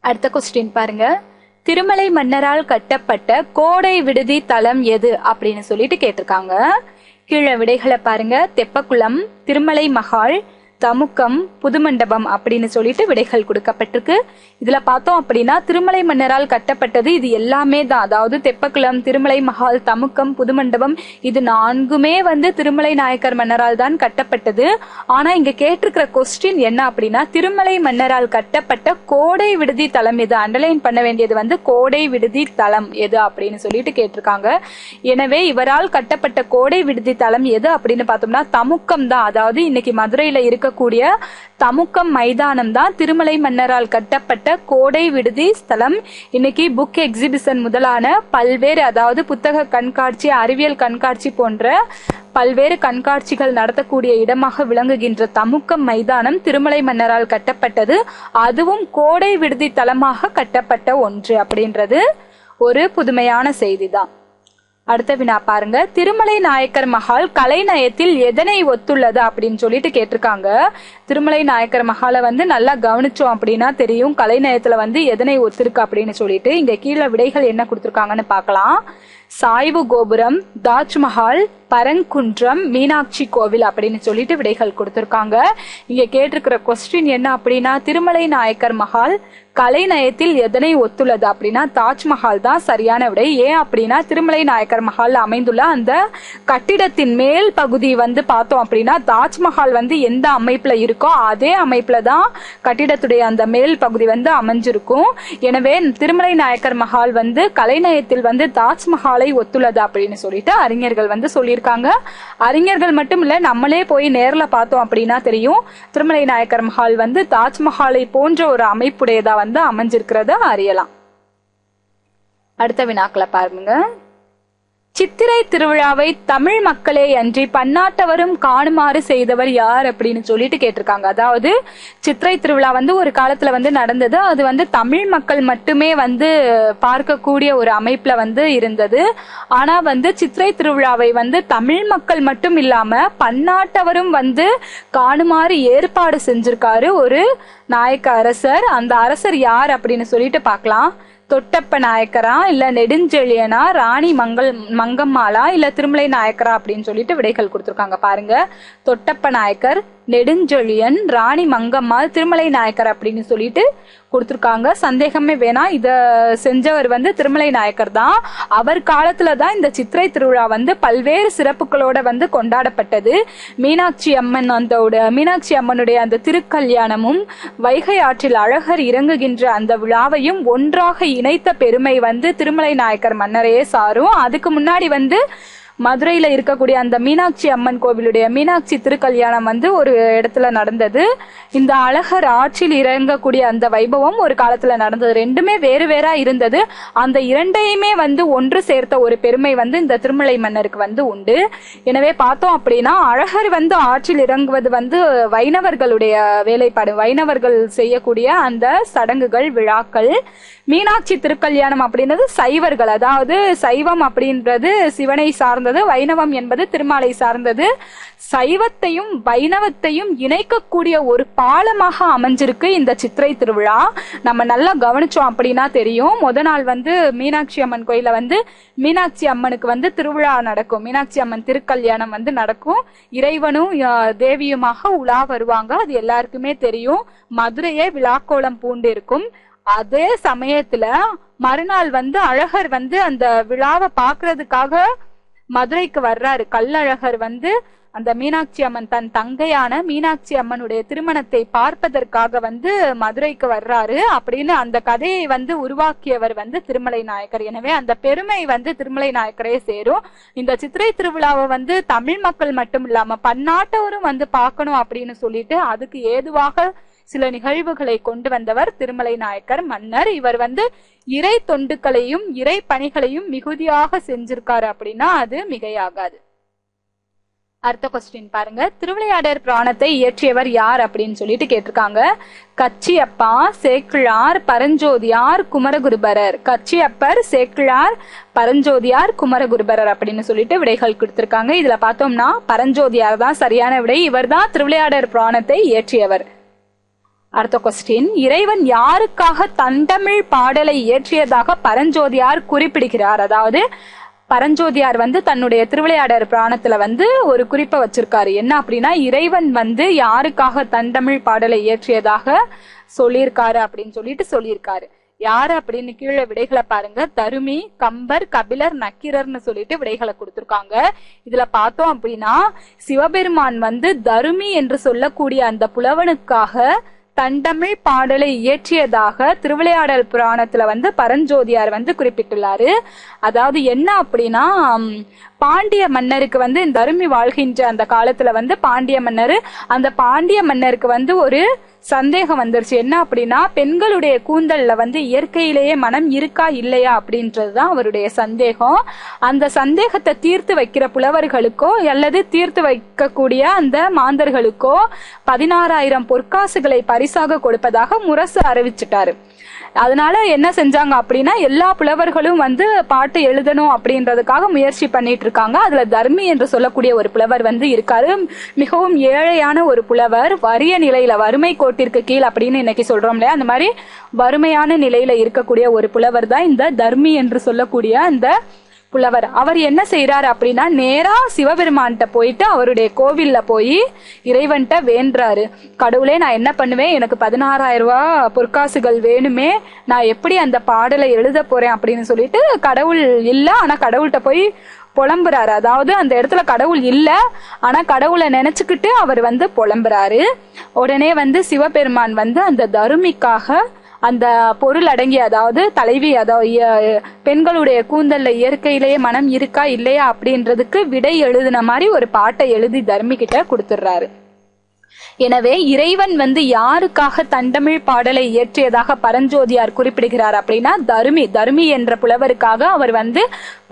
அடுத்த கொஸ்டின் பாருங்க. திருமலை மன்னரால் கட்டப்பட்ட கோடை விடுதி தலம் எது அப்படின்னு சொல்லிட்டு கேட்டிருக்காங்க. கீழே விடைகளை பாருங்க. தெப்பக்குளம், திருமலை மஹால், தமுக்கம், புதுமண்டபம் அப்படின்னு சொல்லிட்டு விடைகள் கொடுக்கப்பட்டிருக்கு. இதுல பார்த்தோம் அப்படின்னா திருமலை மன்னரால் கட்டப்பட்டது இது எல்லாமே தான். அதாவது தெப்பக்குளம், திருமலை மஹால், தமுக்கம், புதுமண்டபம் இது நான்குமே வந்து திருமலை நாயக்கர் மன்னரால் தான் கட்டப்பட்டது. ஆனா இங்க கேட்டிருக்கிற கொஸ்டின் என்ன அப்படின்னா திருமலை மன்னரால் கட்டப்பட்ட கோடை விடுதி தலம் எது, அண்டர்லைன் பண்ண வேண்டியது வந்து கோடை விடுதி தலம் எது அப்படின்னு சொல்லிட்டு கேட்டிருக்காங்க. எனவே இவரால் கட்டப்பட்ட கோடை விடுதி தலம் எது அப்படின்னு பார்த்தோம்னா தமுக்கம் தான். அதாவது இன்னைக்கு மதுரையில இருக்கக்கூடிய தமுக்கம் மைதானம் தான் திருமலை மன்னரால் கட்டப்பட்ட கோடை விடுதி ஸ்தலம். இன்னைக்கு புக் எக்ஸிபிஷன் முதலான பல்வேறு அதாவது புத்தக கண்காட்சி, அறிவியல் கண்காட்சி போன்ற பல்வேறு கண்காட்சிகள் நடத்தக்கூடிய இடமாக விளங்குகின்ற தமுக்கம் மைதானம் திருமலை மன்னரால் கட்டப்பட்டது. அதுவும் கோடை விடுதி தலமாக கட்டப்பட்ட ஒன்று அப்படின்றது ஒரு புதுமையான செய்தி தான். அடுத்த வினா பாருங்க. திருமலை நாயக்கர் மஹால் கலைநயத்தில் எதனை ஒத்துள்ளது அப்படின்னு சொல்லிட்டு கேட்டிருக்காங்க. திருமலை நாயக்கர் மஹாலை வந்து நல்லா கவனிச்சோம் அப்படின்னா தெரியும் கலைநயத்துல வந்து எதனை ஒத்திருக்கு அப்படின்னு சொல்லிட்டு. இங்க கீழே விடைகள் என்ன கொடுத்திருக்காங்கன்னு பார்க்கலாம். சாய்வு கோபுரம், தாஜ்மஹால், பரங்குன்றம், மீனாட்சி கோவில் அப்படின்னு சொல்லிட்டு விடைகள் கொடுத்திருக்காங்க. இங்க கேட்டிருக்கிற கொஸ்டின் என்ன அப்படின்னா திருமலை நாயக்கர் மஹால் கலைநயத்தில் எதனை ஒத்துள்ளது அப்படின்னா தாஜ்மஹால் தான் சரியான விடை. ஏன் அப்படின்னா திருமலை நாயக்கர் மஹால் அமைந்துள்ள அந்த கட்டிடத்தின் மேல் பகுதி வந்து பார்த்தோம் அப்படின்னா தாஜ்மஹால் வந்து எந்த அமைப்புல இருக்கோ அதே அமைப்புல தான் கட்டிடத்துடைய அந்த மேல் பகுதி வந்து அமைஞ்சிருக்கும். எனவே திருமலை நாயக்கர் மஹால் வந்து கலைநயத்தில் வந்து தாஜ்மஹாலை ஒத்துள்ளது அப்படின்னு சொல்லிட்டு அறிஞர்கள் வந்து சொல்லியிருக்காங்க. அறிஞர்கள் மட்டும் இல்ல, நம்மளே போய் நேர்ல பார்த்தோம் அப்படின்னா தெரியும் திருமலை நாயக்கர் மஹால் வந்து தாஜ்மஹாலை போன்ற ஒரு அமைப்புடையதா வந்து அமைஞ்சிருக்கிறத அறியலாம். அடுத்த வினாக்களை பாருங்க. சித்திரை திருவிழாவை தமிழ் மக்களே அன்றி பன்னாட்டவரும் காணுமாறு செய்தவர் யார் அப்படின்னு சொல்லிட்டு கேட்டிருக்காங்க. அதாவது சித்திரை திருவிழா வந்து ஒரு காலத்துல வந்து நடந்தது. அது வந்து தமிழ் மக்கள் மட்டுமே வந்து பார்க்கக்கூடிய ஒரு அமைப்புல வந்து இருந்தது. ஆனா வந்து சித்திரை திருவிழாவை வந்து தமிழ் மக்கள் மட்டும் இல்லாம பன்னாட்டவரும் வந்து காணுமாறு ஏற்பாடு செஞ்சிருக்காரு ஒரு நாயக்க அரசர். அந்த அரசர் யார் அப்படின்னு சொல்லிட்டு பார்க்கலாம். தொட்டப்ப நாயக்கரா, இல்ல நெடுஞ்செழியனா, ராணி மங்கம்மாளா, இல்ல திருமலை நாயக்கரா அப்படின்னு சொல்லிட்டு விடைகள் கொடுத்திருக்காங்க. பாருங்க. தொட்டப்ப நாயக்கர், நெடுஞ்செழியன், ராணி மங்கம்மாள், திருமலை நாயக்கர் அப்படின்னு சொல்லிட்டு கொடுத்திருக்காங்க. சந்தேகமே வேணாம், இத செஞ்சவர் வந்து திருமலை நாயக்கர் தான். அவர் காலத்துலதான் இந்த சித்திரை திருவிழா வந்து பல்வேறு சிறப்புகளோட வந்து கொண்டாடப்பட்டது. மீனாட்சி அம்மனுடைய அந்த திருக்கல்யாணமும் வைகை ஆற்றில் அழகர் இறங்குகின்ற அந்த விழாவையும் ஒன்றாக இணைத்த பெருமை வந்து திருமலை நாயக்கர் மன்னரையே சாரும். அதுக்கு முன்னாடி வந்து மதுரையில இருக்கக்கூடிய அந்த மீனாட்சி அம்மன் கோவிலுடைய மீனாட்சி திருக்கல்யாணம் வந்து ஒரு இடத்துல நடந்தது. இந்த அழகர் ஆற்றில் இறங்கக்கூடிய அந்த வைபவம் ஒரு காலத்துல நடந்தது. ரெண்டுமே வேறு வேறா இருந்தது. அந்த இரண்டையுமே வந்து ஒன்று சேர்த்த ஒரு பெருமை வந்து இந்த திருமலை மன்னருக்கு வந்து உண்டு. எனவே பார்த்தோம் அப்படின்னா அழகர் வந்து ஆற்றில் இறங்குவது வந்து வைணவர்களுடைய வேலைப்பாடு, வைணவர்கள் செய்யக்கூடிய அந்த சடங்குகள், விழாக்கள். மீனாட்சி திருக்கல்யாணம் அப்படின்றது சைவர்கள், அதாவது சைவம் அப்படின்றது சிவனை சார்ந்தது, வைணவம் என்பது திருமாலை சார்ந்தது. சைவத்தையும் வைணவத்தையும் இணைக்கக்கூடிய ஒரு பாலமாக அமைஞ்சிருக்கு இந்த சித்திரை திருவிழா. நம்ம நல்லா கவனிச்சோம் அப்படின்னா தெரியும். முத நாள் வந்து மீனாட்சி அம்மன் கோயில வந்து மீனாட்சி அம்மனுக்கு வந்து திருவிழா நடக்கும். மீனாட்சி அம்மன் திருக்கல்யாணம் வந்து நடக்கும். இறைவனும் தேவியுமாக உலா வருவாங்க. அது எல்லாருக்குமே தெரியும். மதுரையே விழாக்கோலம் பூண்டு இருக்கும். அதே சமயத்துல மறுநாள் வந்து அழகர் வந்து அந்த விழாவை பாக்குறதுக்காக மதுரைக்கு வர்றாரு. கள்ளழகர் வந்து அந்த மீனாட்சி அம்மன் தன் தங்கையான மீனாட்சி அம்மனுடைய திருமணத்தை பார்ப்பதற்காக வந்து மதுரைக்கு வர்றாரு அப்படின்னு அந்த கதையை வந்து உருவாக்கியவர் வந்து திருமலை நாயக்கர். எனவே அந்த பெருமை வந்து திருமலை நாயக்கரே சேரும். இந்த சித்திரை திருவிழாவை வந்து தமிழ் மக்கள் மட்டும் இல்லாம பன்னாட்டவரும் வந்து பார்க்கணும் அப்படின்னு சொல்லிட்டு அதுக்கு ஏதுவாக சில நிகழ்வுகளை கொண்டு வந்தவர் திருமலை நாயக்கர் மன்னர். இவர் வந்து இறை தொண்டுகளையும் இறை பணிகளையும் மிகுதியாக செஞ்சிருக்காரு அப்படின்னா அது மிகையாகாது. அடுத்த கொஸ்டின் பாருங்க. திருவிளையாடற் புராணத்தை இயற்றியவர் யார் அப்படின்னு சொல்லிட்டு கேட்டிருக்காங்க. கச்சியப்பா, சேக்கிழார், பரஞ்சோதியார், குமரகுருபரர். கச்சியப்பர், சேக்கிழார், பரஞ்சோதியார், குமரகுருபரர் அப்படின்னு சொல்லிட்டு விடைகள் கொடுத்திருக்காங்க. இதுல பார்த்தோம்னா பரஞ்சோதியார் தான் சரியான விடை. இவர் தான் திருவிளையாடற் புராணத்தை இயற்றியவர். அடுத்த கொஸ்டின், இறைவன் யாருக்காக தண்டமிழ் பாடலை இயற்றியதாக பரஞ்சோதியார் குறிப்பிடுகிறார்? அதாவது பரஞ்சோதியார் தன்னுடைய திருவிளையாடற் புராணத்துல ஒரு குறிப்பை வச்சிருக்காரு. என்ன அப்படின்னா, இறைவன் யாருக்காக தண்டமிழ் பாடலை இயற்றியதாக சொல்லியிருக்காரு அப்படின்னு சொல்லியிருக்காரு. யாரு அப்படின்னு கீழே விடைகளை பாருங்க. தருமி, கம்பர், கபிலர், நக்கீரர்னு சொல்லிட்டு விடைகளை கொடுத்திருக்காங்க. இதுல பார்த்தோம் அப்படின்னா சிவபெருமான் தருமி என்று சொல்லக்கூடிய அந்த புலவனுக்காக தண்டமிழ் பாடலை இயற்றியதாக திருவிளையாடல் புராணத்துல பரஞ்சோதியார் குறிப்பிட்டுள்ளாரு. அதாவது என்ன அப்படின்னா, பாண்டிய மன்னருக்கு தருமி வாழ்கின்ற அந்த காலத்துல பாண்டிய மன்னர், அந்த பாண்டிய மன்னருக்கு ஒரு சந்தேகம் வந்துருச்சு. என்ன அப்படின்னா, பெண்களுடைய கூந்தல்ல இயற்கையிலேயே மனம் இருக்கா இல்லையா அப்படின்றதுதான் அவருடைய சந்தேகம். அந்த சந்தேகத்தை தீர்த்து வைக்கிற புலவர்களுக்கோ அல்லது தீர்த்து வைக்கக்கூடிய அந்த மாந்தர்களுக்கோ 16,000 பொற்காசுகளை பரிசாக கொடுப்பதாக முரசு அறிவிச்சிட்டாரு. அதனால என்ன செஞ்சாங்க அப்படின்னா, எல்லா புலவர்களும் பாட்டு எழுதணும் அப்படின்றதுக்காக முயற்சி பண்ணிட்டு இருக்காங்க. அதுல தர்மி என்று சொல்லக்கூடிய ஒரு புலவர் இருக்காரு. மிகவும் ஏழையான ஒரு புலவர், வறிய நிலையில, வறுமை கோட்டிற்கு கீழ் அப்படின்னு இன்னைக்கு சொல்றோம் இல்லையா, அந்த மாதிரி வறுமையான நிலையில இருக்கக்கூடிய ஒரு புலவர் தான் இந்த தர்மி என்று சொல்லக்கூடிய அந்த புலவர். அவர் என்ன செய்யறாரு அப்படின்னா, நேரா சிவபெருமான்கிட்ட போயிட்டு அவருடைய கோவில்ல போய் இறைவன்கிட்ட வேண்டுறாரு. கடவுளே, நான் என்ன பண்ணுவேன், எனக்கு 16,000 ரூபாய் பொற்காசுகள் வேணுமே, நான் எப்படி அந்த பாடலை எழுத போறேன் அப்படின்னு சொல்லிட்டு, கடவுள் இல்ல ஆனா கடவுள்கிட்ட போய் புலம்புறாரு. அதாவது அந்த இடத்துல கடவுள் இல்ல ஆனா கடவுளை நினைச்சுக்கிட்டு அவர் புலம்புறாரு. உடனே சிவபெருமான் அந்த தருமிக்காக அந்த பொருள் அடங்கிய, அதாவது தலைவி, அதாவது பெண்களுடைய கூந்தல்ல இயற்கையிலேயே மனம் இருக்கா இல்லையா அப்படின்றதுக்கு விடை எழுதின மாதிரி ஒரு பாட்டை எழுதி தர்மி கிட்ட கொடுத்துடுறாரு. எனவே இறைவன் யாருக்காக தண்டமிழ் பாடலை இயற்றியதாக பரஞ்சோதியார் குறிப்பிடுகிறார் அப்படின்னா, தருமி என்ற புலவருக்காக அவர்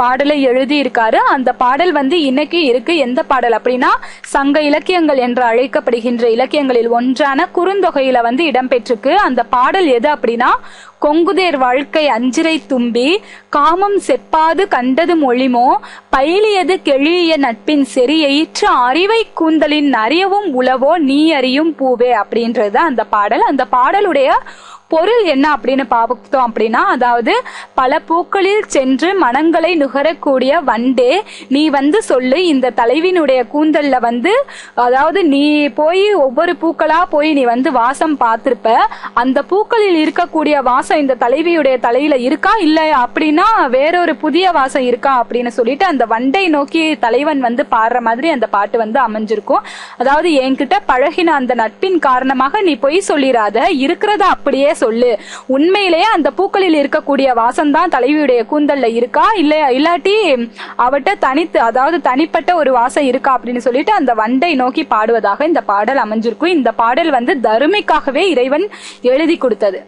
பாடலை எழுதி இருக்காரு. அந்த பாடல் இன்னைக்கு இருக்கு. எந்த பாடல் அப்படின்னா, சங்க இலக்கியங்கள் என்று அழைக்கப்படுகின்ற இலக்கியங்களில் ஒன்றான குறுந்தொகையில இடம்பெற்றிருக்கு. அந்த பாடல் எது அப்படின்னா, கொங்குதேர் வாழ்க்கை அஞ்சிரை தும்பி காமம் செப்பாது கண்டது மொழிமோ பயிலியது கெழிய நட்பின் செறியற்று அறிவை கூந்தலின் அறியவும் உளவோ நீ அறியும் பூவே அப்படின்றது அந்த பாடல். அந்த பாடலுடைய பொருள் என்ன அப்படின்னு பார்த்தோம் அப்படின்னா, அதாவது பல பூக்களில் சென்று மனங்களை நுகரக்கூடிய வண்டே, நீ சொல்லு, இந்த தலைவினுடைய கூந்தல்ல அதாவது நீ போய் ஒவ்வொரு பூக்களா போய் நீ வாசம் பார்த்திருப்ப, அந்த பூக்களில் இருக்கக்கூடிய வாசம் இந்த தலைவியுடைய தலையில இருக்கா இல்ல அப்படின்னா வேறொரு புதிய வாசம் இருக்கா அப்படின்னு சொல்லிட்டு அந்த வண்டை நோக்கி தலைவன் பாடுற மாதிரி அந்த பாட்டு அமைஞ்சிருக்கும். அதாவது என்கிட்ட பழகின அந்த நட்பின் காரணமாக நீ பொய் சொல்லிராத, இருக்கிறத அப்படியே சொல்லு, உண்மையிலேயே அந்த பூக்களில் இருக்கக்கூடிய வாசம் தான் தலைவியுடைய கூந்தல்ல இருக்கா இல்லாட்டி அவட்ட தனித்து, அதாவது தனிப்பட்ட ஒரு வாசம் இருக்கா அப்படின்னு சொல்லிட்டு அந்த வண்டை நோக்கி பாடுவதாக இந்த பாடல் அமைஞ்சிருக்கும். இந்த பாடல் தருமிக்காகவே இறைவன் எழுதி கொடுத்தது.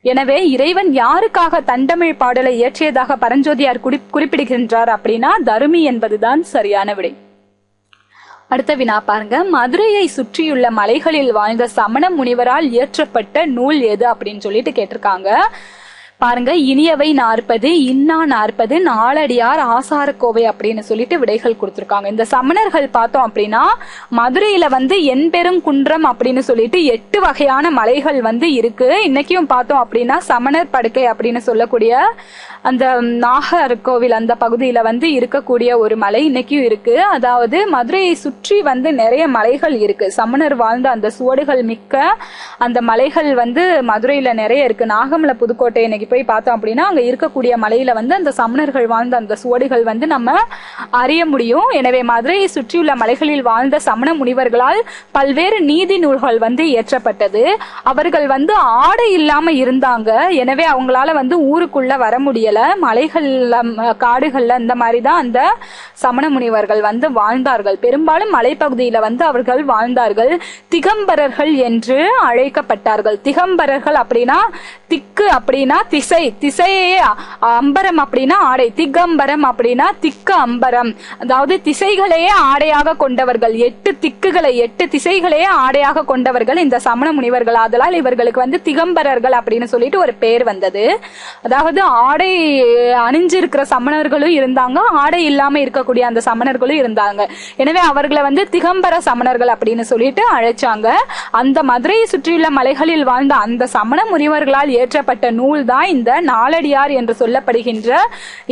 எனவே இறைவன் யாருக்காக தண்டமிழ் பாடலை இயற்றியதாக பரஞ்சோதியார் குறிப்பிடுகின்றார் அப்படின்னா, தருமி என்பதுதான் சரியான விடை. அடுத்த வினா பாருங்க. மதுரையை சுற்றியுள்ள மலைகளில் வாழ்ந்த சமண முனிவரால் இயற்றப்பட்ட நூல் எது அப்படின்னு சொல்லிட்டு கேட்டிருக்காங்க. பாருங்க, இனியவை 40, இன்னா 40, நாலடியார், ஆசாரக்கோவை அப்படின்னு சொல்லிட்டு விடைகள் கொடுத்திருக்காங்க. இந்த சமணர்கள் பார்த்தோம் அப்படின்னா, மதுரையில என்பெரும் குன்றம் அப்படின்னு சொல்லிட்டு 8 வகையான மலைகள் இருக்கு. இன்னைக்கும் பார்த்தோம் அப்படின்னா சமணர் படுக்கை அப்படின்னு சொல்லக்கூடிய அந்த நாகர்கோவில் அந்த பகுதியில இருக்கக்கூடிய ஒரு மலை இன்னைக்கும் இருக்கு. அதாவது மதுரையை சுற்றி நிறைய மலைகள் இருக்கு. சமணர் வாழ்ந்த அந்த சுவடுகள் மிக்க அந்த மலைகள் மதுரையில நிறைய இருக்கு. நாகமலை புதுக்கோட்டை இன்னைக்கு போய் பார்த்தோம் அப்படின்னா அங்க இருக்கக்கூடிய மலையில அந்த சமணர்கள் வாழ்ந்த அந்த சுவடுகள் நம்ம அறிய முடியும். எனவே மதுரையை சுற்றியுள்ள மலைகளில் வாழ்ந்த சமண முனிவர்களால் பல்வேறு நீதி நூல்கள் இயற்றப்பட்டது. அவர்கள் ஆடை இல்லாம இருந்தாங்க. எனவே அவங்களால ஊருக்குள்ள வர முடியல. மலைகள்ல, காடுகள்ல இந்த மாதிரிதான் அந்த சமண முனிவர்கள் வாழ்ந்தார்கள். பெரும்பாலும் மலைப்பகுதியில அவர்கள் வாழ்ந்தார்கள். திகம்பரர்கள் என்று அழைக்கப்பட்டார்கள். திகம்பரர்கள் அப்படின்னா, திக்கு அப்படின்னா திசையே அம்பரம் அப்படின்னா ஆடை, திகம்பரம் அப்படின்னா திக்க அம்பரம், அதாவது திசைகளையே ஆடையாக கொண்டவர்கள், 8 திசைகளையே ஆடையாக கொண்டவர்கள் இந்த சமண முனிவர்கள். ஆதலால் இவர்களுக்கு திகம்பரர்கள் அப்படின்னு சொல்லிட்டு ஒரு பேர் வந்தது. அதாவது ஆடை அணிஞ்சிருக்கிற சமணர்களும் இருந்தாங்க, ஆடை இல்லாம இருக்கக்கூடிய அந்த சமணர்களும் இருந்தாங்க. எனவே அவர்களை திகம்பர சமணர்கள் அப்படின்னு சொல்லிட்டு அழைச்சாங்க. அந்த மதுரையை சுற்றியுள்ள மலைகளில் வாழ்ந்த அந்த சமண முனிவர்களால் இயற்றப்பட்ட நூல் தான் இந்த நாலடியார் என்று சொல்லப்படுகின்ற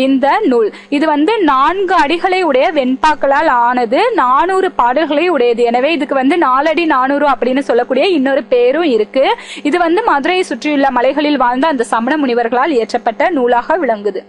இந்த நூல். இது 4 அடிகளை உடைய வெண்பாக்களால் ஆனது, 400 பாடல்களை உடையது. எனவே இதுக்கு நாலடி 400 அப்படின்னு சொல்லக்கூடிய இன்னொரு பேரும் இருக்கு. இது மதுரையை சுற்றியுள்ள மலைகளில் வாழ்ந்த அந்த சமண முனிவர்களால் இயற்றப்பட்ட நூலாக விளங்குது.